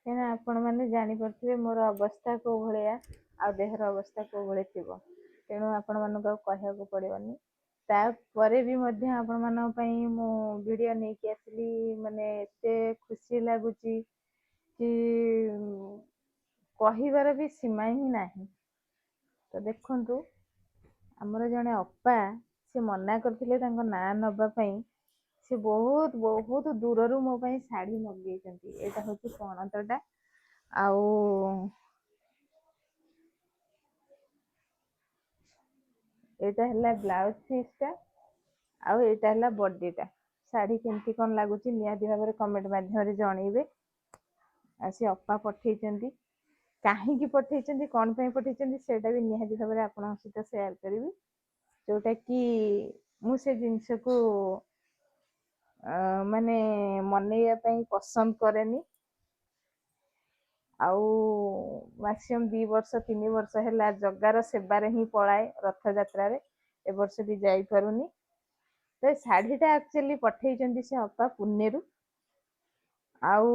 କାହିଁକିନା ଆପଣମାନେ ଜାଣିପାରୁଥିବେ ମୋର ଅବସ୍ଥା କୋଉ ଭଳିଆ ଆଉ ଦେହର ଅବସ୍ଥା କୋଉ ଭଳି ଥିବ। ତେଣୁ ଆପଣମାନଙ୍କୁ ଆଉ କହିବାକୁ ପଡ଼ିବନି। ତାପରେ ବି ମଧ୍ୟ ଆପଣମାନଙ୍କ ପାଇଁ ମୁଁ ଭିଡ଼ିଓ ନେଇକି ଆସିଲି। ମାନେ ଏତେ ଖୁସି ଲାଗୁଛି କି କହିବାର ବି ସୀମା ହିଁ ନାହିଁ। ତ ଦେଖନ୍ତୁ, ଆମର ଜଣେ ଅପା ସେ ମନା କରିଥିଲେ ତାଙ୍କ ନାଁ ନେବା ପାଇଁ। ସେ ବହୁତ ବହୁତ ଦୂରରୁ ମୋ ପାଇଁ ଶାଢ଼ୀ ମଗେଇଛନ୍ତି। ଏଇଟା ହଉଛି ପଣତଟା, ଆଉ ଏଇଟା ହେଲା ବ୍ଲାଉଜ ପିସ୍ଟା, ଆଉ ଏଇଟା ହେଲା ବଡିଟା। ଶାଢ଼ୀ କେମିତି କ'ଣ ଲାଗୁଛି ନିହାତି ଭାବରେ କମେଣ୍ଟ ମାଧ୍ୟମରେ ଜଣେଇବେ। ଆଉ ସେ ଅପା ପଠେଇଛନ୍ତି, କାହିଁକି ପଠେଇଛନ୍ତି, କ'ଣ ପାଇଁ ପଠେଇଛନ୍ତି ସେଇଟା ବି ନିହାତି ଭାବରେ ଆପଣଙ୍କ ସହିତ ସେୟାର କରିବି। ଯୋଉଟା କି ମୁଁ ସେ ଜିନିଷକୁ ମାନେ ମନେଇବା ପାଇଁ ପସନ୍ଦ କରେନି। ଆଉ ମ୍ୟାକ୍ସିମମ୍ 2 ବର୍ଷ 3 ବର୍ଷ ହେଲା ଜଗାର ସେବାରେ ହିଁ ପଳାଏ ରଥଯାତ୍ରାରେ। ଏ ବର୍ଷ ବି ଯାଇପାରୁନି। ତ ଏ ଶାଢ଼ୀଟା ଆକ୍ଚୁଆଲି ପଠେଇଛନ୍ତି ସେ ଅପା ପୁନେରୁ। ଆଉ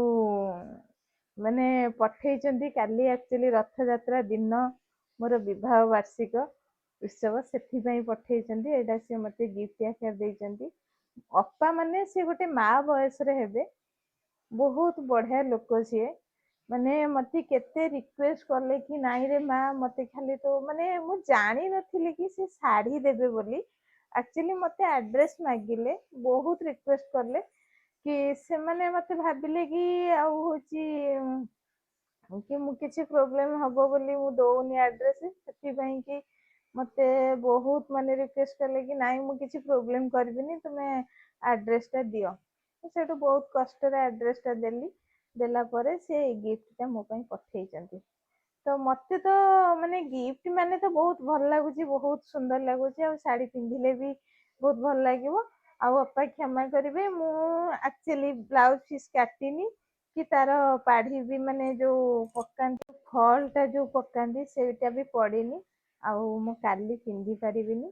ମାନେ ପଠେଇଛନ୍ତି କାଲି ଆକ୍ଚୁଆଲି ରଥଯାତ୍ରା ଦିନ ମୋର ବିବାହ ବାର୍ଷିକ ଉତ୍ସବ, ସେଥିପାଇଁ ପଠେଇଛନ୍ତି। ଏଇଟା ସିଏ ମୋତେ ଗିଫ୍ଟ ଆକାରରେ ଦେଇଛନ୍ତି। ଅପା ମାନେ ସିଏ ଗୋଟେ ମା ବୟସରେ ହେବେ, ବହୁତ ବଢ଼ିଆ ଲୋକ ସିଏ। ମାନେ ମତେ କେତେ ରିକ୍ୱେଷ୍ଟ କଲେ କି ନାଇଁରେ ମା ମତେ ଖାଲି ତ ମାନେ ମୁଁ ଜାଣିନଥିଲି କି ସେ ଶାଢ଼ୀ ଦେବେ ବୋଲି। ଆକ୍ଚୁଆଲି ମତେ ଆଡ୍ରେସ ମାଗିଲେ, ବହୁତ ରିକ୍ୱେଷ୍ଟ କଲେ କି ସେମାନେ ମତେ ଭାବିଲେ କି ଆଉ ହଉଛି କି ମୁଁ କିଛି ପ୍ରୋବ୍ଲେମ ହବ ବୋଲି ମୁଁ ଦଉନି ଆଡ୍ରେସ, ସେଥିପାଇଁ କି ମତେ ବହୁତ ମାନେ ରିକ୍ୱେଷ୍ଟ କଲେ କି ନାଇଁ ମୁଁ କିଛି ପ୍ରୋବ୍ଲେମ କରିବିନି, ତୁମେ ଆଡ୍ରେସଟା ଦିଅ। ସେଠୁ ବହୁତ କଷ୍ଟରେ ଆଡ୍ରେସଟା ଦେଲି। ଦେଲା ପରେ ସେ ଗିଫ୍ଟଟା ମୋ ପାଇଁ ପଠେଇଛନ୍ତି। ତ ମତେ ତ ମାନେ ଗିଫ୍ଟ ମାନେ ତ ବହୁତ ଭଲ ଲାଗୁଛି, ବହୁତ ସୁନ୍ଦର ଲାଗୁଛି। ଆଉ ଶାଢ଼ୀ ପିନ୍ଧିଲେ ବି ବହୁତ ଭଲ ଲାଗିବ। ଆଉ ଅପା କ୍ଷମା କରିବେ, ମୁଁ ଆକ୍ଚୁଆଲି ବ୍ଲାଉଜ ପିସ୍ କାଟିନି କି ତାର ପାଢ଼ୀ ବି ମାନେ ଯୋଉ ପକାନ୍ତି ଫଲ୍ଟା ଯୋଉ ପକାନ୍ତି ସେଇଟା ବି ପଡ଼ିନି। ଆଉ ମୁଁ କାଲି ପିନ୍ଧି ପାରିବିନି,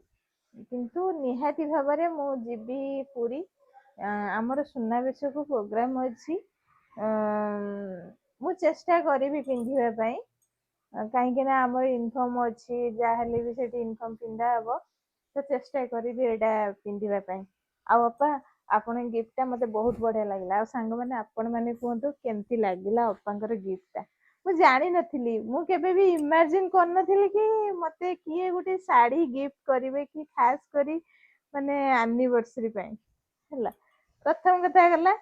କିନ୍ତୁ ନିହାତି ଭାବରେ ମୁଁ ଯିବି ପୁରୀ। ଆମର ସୁନାବେଶକୁ ପ୍ରୋଗ୍ରାମ ଅଛି। ମୁଁ ଚେଷ୍ଟା କରିବି ପିନ୍ଧିବା ପାଇଁ, କାହିଁକି ନା ଆମର ଇନଫର୍ମ ଅଛି, ଯାହାହେଲେ ବି ସେଠି ଇନଫର୍ମ ପିନ୍ଧା ହବ। ତ ଚେଷ୍ଟା କରିବି ଏଇଟା ପିନ୍ଧିବା ପାଇଁ। ଆଉ ଅପା ଆପଣଙ୍କ ଗିଫ୍ଟଟା ମତେ ବହୁତ ବଢିଆ ଲାଗିଲା। ଆଉ ସାଙ୍ଗମାନେ ଆପଣ ମାନେ କୁହନ୍ତୁ କେମିତି ଲାଗିଲା ଅପାଙ୍କର ଗିଫ୍ଟଟା। ମୁଁ ଜାଣିନଥିଲି, ମୁଁ କେବେ ବି ଇମାଜିନ କରିନଥିଲି କି ମତେ କିଏ ଗୋଟେ ଶାଢ଼ୀ ଗିଫ୍ଟ କରିବେ, କି ଖାସ କରି ମାନେ ଆନିଭର୍ସରୀ ପାଇଁ ହେଲା। ପ୍ରଥମ କଥା ଗଲା,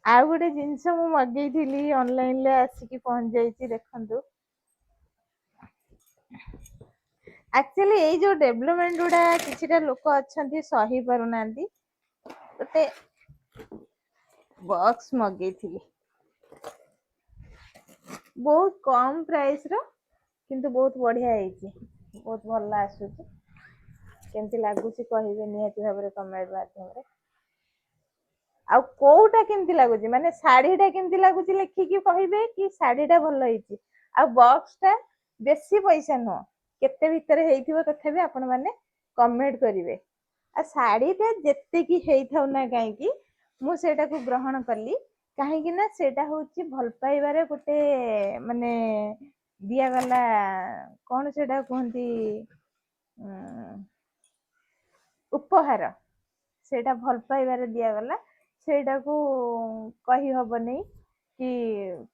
ଆଉ ଗୋଟେ ଜିନିଷ ମୁଁ ମଗେଇଥିଲି ଅନଲାଇନରେ ଆସିକି ପହଞ୍ଚି ଯାଇଛି। ଦେଖନ୍ତୁ, ଆକ୍ଚୁଆଲି ଏଇ ଯୋଉ ଡେଭଲପମେଣ୍ଟ ଗୁଡା କିଛିଟା ଲୋକ ଅଛନ୍ତି ସହି ପାରୁନାହାନ୍ତି। ଗୋଟେ ବକ୍ସ ମଗେଇଥିଲି, ବହୁତ କମ ପ୍ରାଇସ ର, କିନ୍ତୁ ବହୁତ ବଢିଆ ହେଇଛି, ବହୁତ ଭଲ ଆସୁଛି। କେମିତି ଲାଗୁଛି କହିବେ ନିହାତି ଭାବରେ କମେଣ୍ଟ ମାଧ୍ୟମରେ। ଆଉ କୋଉଟା କେମିତି ଲାଗୁଛି, ମାନେ ଶାଢୀଟା କେମିତି ଲାଗୁଛି ଲେଖିକି କହିବେ, କି ଶାଢୀଟା ଭଲ ହେଇଛି। ଆଉ ବକ୍ସ ଟା ବେଶୀ ପଇସା ନୁହଁ, କେତେ ଭିତରେ ହେଇଥିବ ତଥାପି ଆପଣ ମାନେ କମେଣ୍ଟ କରିବେ। ଆଉ ଶାଢୀଟା ଯେତିକି ହେଇଥାଉ ନା କାହିଁକି, ମୁଁ ସେଇଟାକୁ ଗ୍ରହଣ କଲି। କାହିଁକି ନା ସେଇଟା ହଉଛି ଭଲ ପାଇବାରେ ଗୋଟେ ମାନେ ଦିଆଗଲା, କଣ ସେଇଟା କୁହନ୍ତି, ଉପହାର। ସେଇଟା ଭଲ ପାଇବାରେ ଦିଆଗଲା। ସେଇଟାକୁ କହି ହବନି କି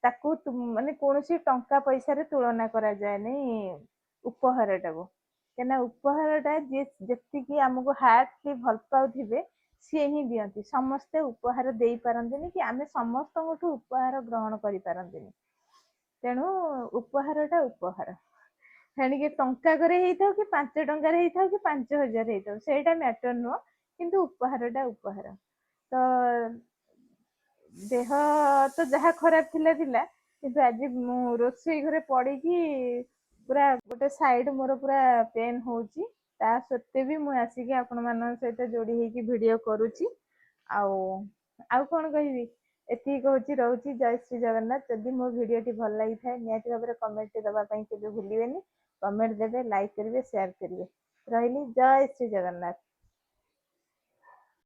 ତାକୁ ମାନେ କୌଣସି ଟଙ୍କା ପଇସାରେ ତୁଳନା କରାଯାଏନି ଉପହାରଟାକୁ। କାହିଁକିନା ଉପହାରଟା ଯିଏ ଯେତିକି ଆମକୁ ହାର୍ଟଲି ଭଲ ପାଉଥିବେ ସିଏ ହିଁ ଦିଅନ୍ତି। ସମସ୍ତେ ଉପହାର ଦେଇପାରନ୍ତିନି, କି ଆମେ ସମସ୍ତଙ୍କଠୁ ଉପହାର ଗ୍ରହଣ କରିପାରନ୍ତିନି। ତେଣୁ ଉପହାରଟା ଉପହାର, ତେଣିକି ଟଙ୍କାକରେ ହେଇଥାଉ କି 5 ଟଙ୍କାରେ ହେଇଥାଉ କି 5,000 ହେଇଥାଉ, ସେଇଟା ମ୍ୟାଟର ନୁହଁ। କିନ୍ତୁ ଉପହାରଟା ଉପହାର। ତ ଦେହ ତ ଯାହା ଖରାପ ଥିଲା ଥିଲା, କିନ୍ତୁ ଆଜି ମୁଁ ରୋଷେଇ ଘରେ ପଡିକି ପୁରା ଗୋଟେ ସାଇଡ ମୋର ପୁରା ପେନ୍ ହଉଛି। ତା ସତ୍ତ୍ୱେ ବି ମୁଁ ଆସିକି ଆପଣ ମାନଙ୍କ ସହିତ ଯୋଡି ହେଇକି ଭିଡିଓ କରୁଛି। ଆଉ ଆଉ କଣ କହିବି, ଏତିକି କହୁଛି, ରହୁଛି। ଜୟ ଶ୍ରୀ ଜଗନ୍ନାଥ। ଯଦି ମୋ ଭିଡିଓଟି ଭଲ ଲାଗିଥାଏ ନିହାତି ଭାବରେ କମେଣ୍ଟ ଦବା ପାଇଁ କେବେ ଭୁଲିବେନି। କମେଣ୍ଟ ଦେବେ, ଲାଇକ୍ କରିବେ, ସେୟାର କରିବେ। ରହିଲି, ଜୟ ଶ୍ରୀ ଜଗନ୍ନାଥ।